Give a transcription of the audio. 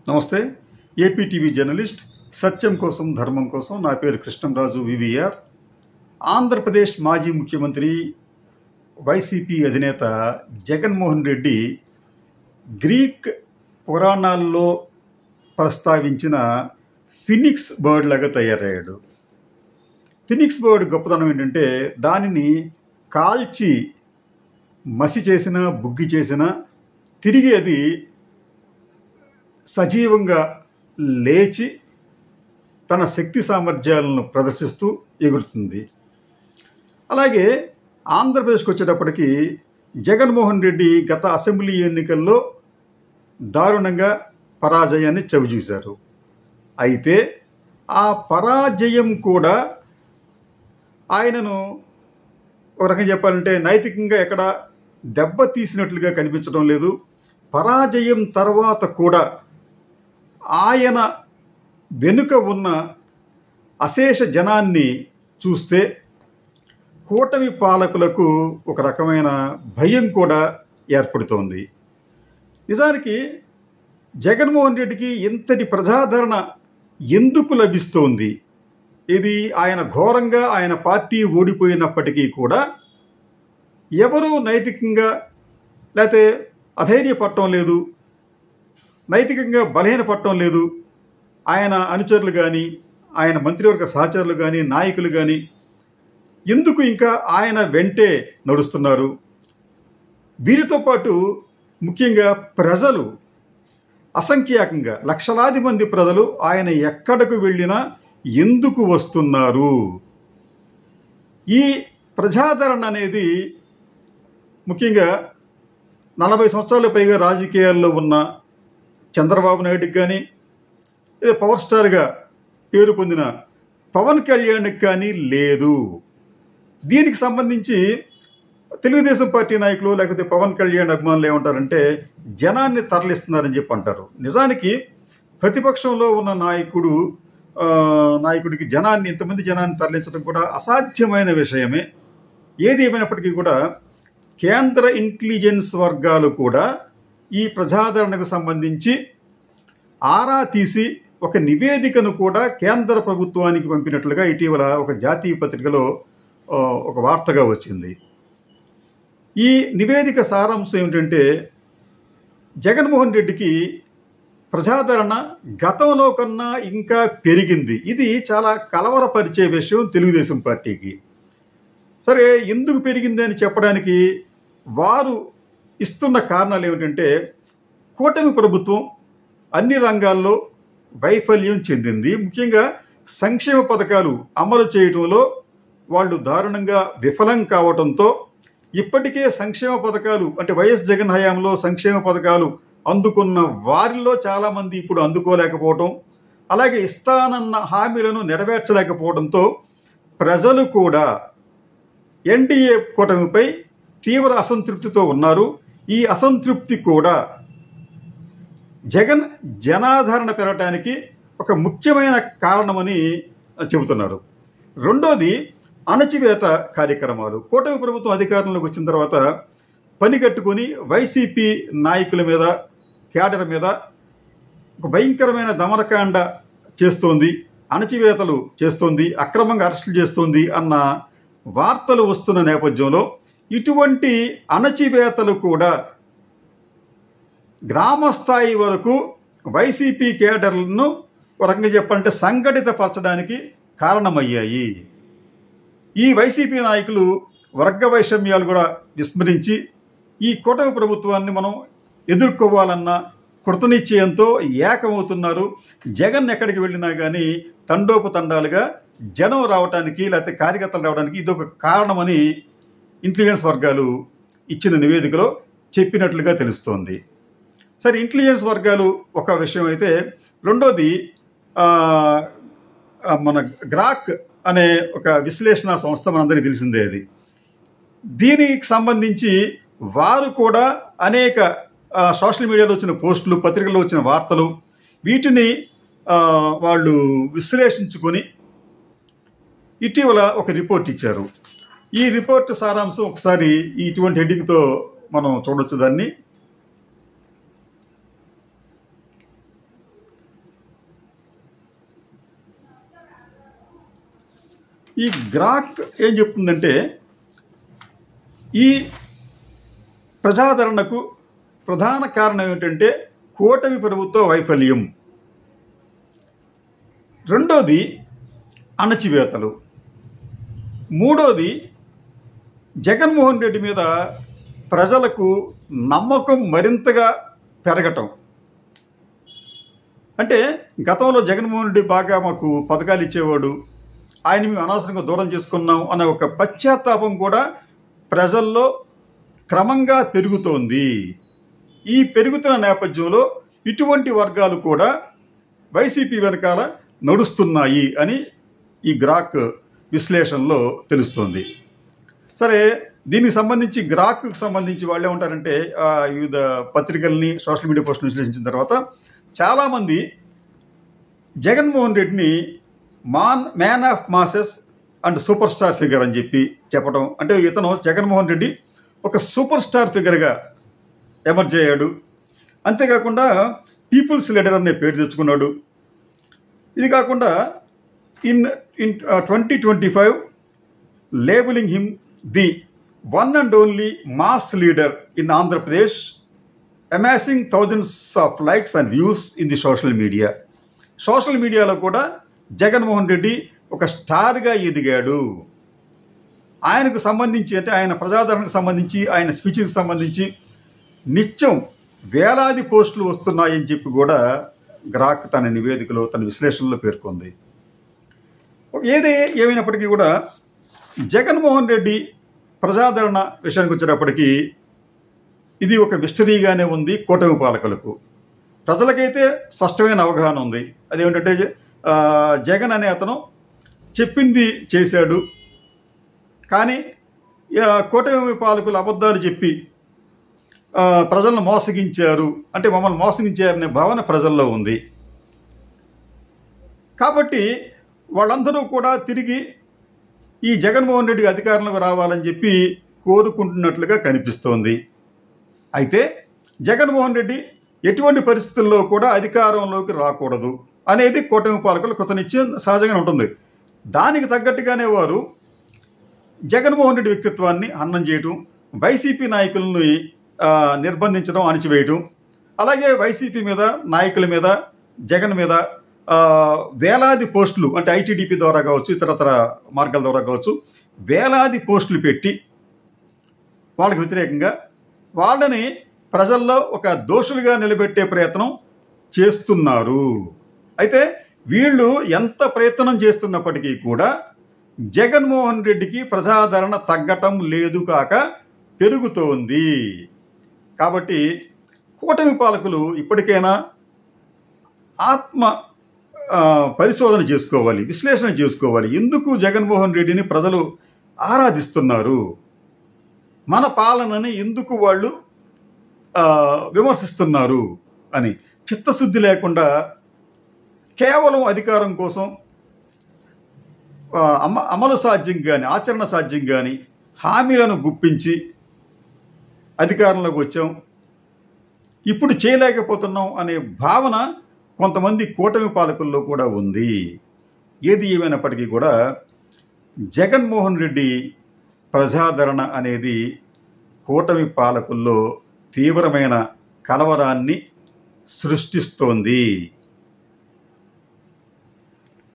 నమస్తే. AP TV journalist సత్యం కోసం ధర్మం కోసం. నా పేరు కృష్ణంరాజు వివిఆర్. ఆంధ్రప్రదేశ్ మాజీ ముఖ్యమంత్రి వైసీపీ అధినేత జగన్మోహన్ రెడ్డి గ్రీక్ పురాణాల్లో ప్రస్తావించిన ఫినిక్స్ బర్డ్ లాగా తయారయ్యాడు. ఫినిక్స్ బర్డ్ గొప్పతనం ఏంటంటే దానిని కాల్చి మసి చేసిన బుగ్గి చేసిన తిరిగి అది సజీవంగా లేచి తన శక్తి సామర్థ్యాలను ప్రదర్శిస్తూ ఎగురుతుంది. అలాగే ఆంధ్రప్రదేశ్కి వచ్చేటప్పటికి జగన్మోహన్ రెడ్డి గత అసెంబ్లీ ఎన్నికల్లో దారుణంగా పరాజయాన్ని చవిచూశారు. అయితే ఆ పరాజయం కూడా ఆయనను ఒక రకంగా చెప్పాలంటే నైతికంగా ఎక్కడ దెబ్బతీసినట్లుగా కనిపించడం లేదు. పరాజయం తర్వాత కూడా ఆయన వెనుక ఉన్న అశేష జనాన్ని చూస్తే కూటమి పాలకులకు ఒక రకమైన భయం కూడా ఏర్పడుతోంది. నిజానికి జగన్మోహన్ రెడ్డికి ఇంతటి ప్రజాదరణ ఎందుకు లభిస్తోంది? ఇది ఆయన ఘోరంగా ఆయన పార్టీ ఓడిపోయినప్పటికీ కూడా ఎవరూ నైతికంగా లేకపోతే అధైర్యపడటం లేదు, నైతికంగా బలహీనపడటం లేదు. ఆయన అనుచరులు కానీ ఆయన మంత్రివర్గ సహచరులు కానీ నాయకులు కానీ ఎందుకు ఇంకా ఆయన వెంటే నడుస్తున్నారు? వీరితో పాటు ముఖ్యంగా ప్రజలు అసంఖ్యాకంగా లక్షలాది మంది ప్రజలు ఆయన ఎక్కడకు వెళ్ళినా ఎందుకు వస్తున్నారు? ఈ ప్రజాదరణ అనేది ముఖ్యంగా 40 సంవత్సరాల పైగా రాజకీయాల్లో ఉన్న చంద్రబాబు నాయుడుకి కానీ పవర్ స్టార్గా పేరు పొందిన పవన్ కళ్యాణ్కి కానీ లేదు. దీనికి సంబంధించి తెలుగుదేశం పార్టీ నాయకులు లేకపోతే పవన్ కళ్యాణ్ అభిమానులు ఏమంటారంటే జనాన్ని తరలిస్తున్నారని చెప్పి అంటారు. నిజానికి ప్రతిపక్షంలో ఉన్న నాయకుడికి ఇంతమంది జనాన్ని తరలించడం కూడా అసాధ్యమైన విషయమే. ఏది ఏమైనప్పటికీ కూడా కేంద్ర ఇంటెలిజెన్స్ వర్గాలు కూడా ఈ ప్రజాదరణకు సంబంధించి ఆరా తీసి ఒక నివేదికను కూడా కేంద్ర ప్రభుత్వానికి పంపినట్లుగా ఇటీవల ఒక జాతీయ పత్రికలో ఒక వార్తగా వచ్చింది. ఈ నివేదిక సారాంశం ఏమిటంటే జగన్మోహన్ రెడ్డికి ప్రజాదరణ గతంలో కన్నా ఇంకా పెరిగింది. ఇది చాలా కలవరపరిచే విషయం తెలుగుదేశం పార్టీకి. సరే, ఎందుకు పెరిగింది అని చెప్పడానికి వారు ఇస్తున్న కారణాలు ఏమిటంటే కూటమి ప్రభుత్వం అన్ని రంగాల్లో వైఫల్యం చెందింది. ముఖ్యంగా సంక్షేమ పథకాలు అమలు చేయడంలో వాళ్ళు దారుణంగా విఫలం కావడంతో ఇప్పటికే సంక్షేమ పథకాలు అంటే వైఎస్ జగన్ హయాంలో సంక్షేమ పథకాలు అందుకున్న వారిలో చాలామంది ఇప్పుడు అందుకోలేకపోవడం, అలాగే ఇస్తానన్న హామీలను నెరవేర్చలేకపోవడంతో ప్రజలు కూడా ఎన్డీఏ కూటమిపై తీవ్ర అసంతృప్తితో ఉన్నారు. ఈ అసంతృప్తి కూడా జగన్ జనాదరణ పెరగడానికి ఒక ముఖ్యమైన కారణమని చెబుతున్నారు. రెండోది అణచివేత కార్యక్రమాలు. కూటమి ప్రభుత్వం అధికారంలోకి వచ్చిన తర్వాత పని కట్టుకొని వైసీపీ నాయకుల మీద క్యాడర్ మీద ఒక భయంకరమైన దమనకాండ చేస్తోంది, అణచివేతలు చేస్తోంది, అక్రమంగా అరెస్టులు చేస్తోంది అన్న వార్తలు వస్తున్న నేపథ్యంలో ఇటువంటి అణచివేతలు కూడా గ్రామ స్థాయి వరకు వైసీపీ కేడర్లను ఒక రకంగా చెప్పాలంటే సంఘటితపరచడానికి కారణమయ్యాయి. ఈ వైసీపీ నాయకులు వర్గ వైషమ్యాలు కూడా విస్మరించి ఈ కూటమి ప్రభుత్వాన్ని మనం ఎదుర్కోవాలన్న కృతనిశ్చయంతో ఏకమవుతున్నారు. జగన్ ఎక్కడికి వెళ్ళినా కానీ తండోపతండాలుగా జనం రావడానికి లేకపోతే కార్యకర్తలు రావడానికి ఇదొక కారణమని ఇంటెలిజెన్స్ వర్గాలు ఇచ్చిన నివేదికలో చెప్పినట్లుగా తెలుస్తోంది. సరే, ఇంటెలిజెన్స్ వర్గాలు ఒక విషయం అయితే, రెండోది మన గ్రాక్ అనే ఒక విశ్లేషణ సంస్థ మనందరికీ తెలిసిందే. అది దీనికి సంబంధించి వారు కూడా అనేక సోషల్ మీడియాలో వచ్చిన పోస్టులు, పత్రికల్లో వచ్చిన వార్తలు వీటిని వాళ్ళు విశ్లేషించుకొని ఇటీవల ఒక రిపోర్ట్ ఇచ్చారు. ఈ రిపోర్ట్ సారాంశం ఒకసారి ఇటువంటి హెడ్డింగ్తో మనం చూడొచ్చు. దాన్ని ఈ గ్రాక్ ఏం చెప్తుందంటే ఈ ప్రజాదరణకు ప్రధాన కారణం ఏమిటంటే కూటమి ప్రభుత్వ వైఫల్యం, రెండోది అణచివేతలు, మూడోది జగన్మోహన్ రెడ్డి మీద ప్రజలకు నమ్మకం మరింతగా పెరగటం. అంటే గతంలో జగన్మోహన్ రెడ్డి బాగా మాకు పథకాలు ఇచ్చేవాడు, ఆయన మేము అనవసరంగా దూరం చేసుకున్నాం అనే ఒక పశ్చాత్తాపం కూడా ప్రజల్లో క్రమంగా పెరుగుతోంది. ఈ పెరుగుతున్న నేపథ్యంలో ఇటువంటి వర్గాలు కూడా వైసీపీ వెనకాల నడుస్తున్నాయి అని ఈ గ్రాక్ విశ్లేషణలో తెలుస్తోంది. సరే, దీనికి సంబంధించి గ్రాక్కి సంబంధించి వాళ్ళు ఏమంటారంటే వివిధ పత్రికల్ని సోషల్ మీడియా పోస్టులు విశ్లేషించిన తర్వాత చాలామంది జగన్మోహన్ రెడ్డిని man of masses and super star figure అని చెప్పడం. అంటే ఇతను జగన్మోహన్ రెడ్డి ఒక సూపర్ స్టార్ ఫిగర్గా ఎమర్జ్ అయ్యాడు, అంతేకాకుండా పీపుల్స్ లీడర్ అనే పేరు తెచ్చుకున్నాడు. ఇది కాకుండా in 2025 labelling him the one and only mass leader in Andhra Pradesh, అమాసింగ్ thousands of likes and views in the social media. Social మీడియాలో కూడా జగన్మోహన్ రెడ్డి ఒక స్టార్గా ఎదిగాడు. ఆయనకు సంబంధించి, అంటే ఆయన ప్రజాదరణకు సంబంధించి, ఆయన స్పీచ్కి సంబంధించి నిత్యం వేలాది పోస్టులు వస్తున్నాయని చెప్పి కూడా గ్రాక్ తన నివేదికలో, తన విశ్లేషణలో పేర్కొంది. ఏమైనప్పటికీ కూడా జగన్మోహన్ రెడ్డి ప్రజాదరణ విషయానికి వచ్చేటప్పటికీ ఇది ఒక మిస్టరీగానే ఉంది కూటమి పాలకులకు. ప్రజలకైతే స్పష్టమైన అవగాహన ఉంది. అదేమిటంటే జగన్ అనే అతను చెప్పింది చేశాడు, కానీ కూటమి పాలకులు అబద్ధాలు చెప్పి ప్రజలను మోసగించారు, అంటే మమ్మల్ని మోసగించారనే భావన ప్రజల్లో ఉంది. కాబట్టి వాళ్ళందరూ కూడా తిరిగి ఈ జగన్మోహన్ రెడ్డి అధికారంలోకి రావాలని చెప్పి కోరుకుంటున్నట్లుగా కనిపిస్తోంది. అయితే జగన్మోహన్ రెడ్డి ఎటువంటి పరిస్థితుల్లో కూడా అధికారంలోకి రాకూడదు అనేది కూటమి పాలకులు కృత నిశ్చయం సహజంగా ఉంటుంది. దానికి తగ్గట్టుగానే వారు జగన్మోహన్ రెడ్డి వ్యక్తిత్వాన్ని హననం చేయటం, వైసీపీ నాయకులను నిర్బంధించడం, అణిచివేయటం, అలాగే వైసీపీ మీద, నాయకుల మీద, జగన్ మీద వేలాది పోస్టులు, అంటే ఐటీడీపీ ద్వారా కావచ్చు, ఇతరతర మార్గాల ద్వారా కావచ్చు, వేలాది పోస్టులు పెట్టి వాళ్ళకి వ్యతిరేకంగా వాళ్ళని ప్రజల్లో ఒక దోషులుగా నిలబెట్టే ప్రయత్నం చేస్తున్నారు. అయితే వీళ్ళు ఎంత ప్రయత్నం చేస్తున్నప్పటికీ కూడా జగన్మోహన్ రెడ్డికి ప్రజాదరణ తగ్గటం లేదు, కాక పెరుగుతోంది. కాబట్టి కూటమి పాలకులు ఇప్పటికైనా ఆత్మ పరిశోధన చేసుకోవాలి, విశ్లేషణ చేసుకోవాలి. ఎందుకు జగన్మోహన్ రెడ్డిని ప్రజలు ఆరాధిస్తున్నారు, మన పాలనని ఎందుకు వాళ్ళు విమర్శిస్తున్నారు అని చిత్తశుద్ధి లేకుండా కేవలం అధికారం కోసం అమలు సాధ్యం కానీ, ఆచరణ సాధ్యం కానీ హామీలను గుప్పించి అధికారంలోకి వచ్చాం, ఇప్పుడు చేయలేకపోతున్నాం అనే భావన కొంతమంది కూటమి పాలకుల్లో కూడా ఉంది. ఏది ఏమైనప్పటికీ కూడా జగన్మోహన్ రెడ్డి ప్రజాదరణ అనేది కూటమి పాలకుల్లో తీవ్రమైన కలవరాన్ని సృష్టిస్తోంది.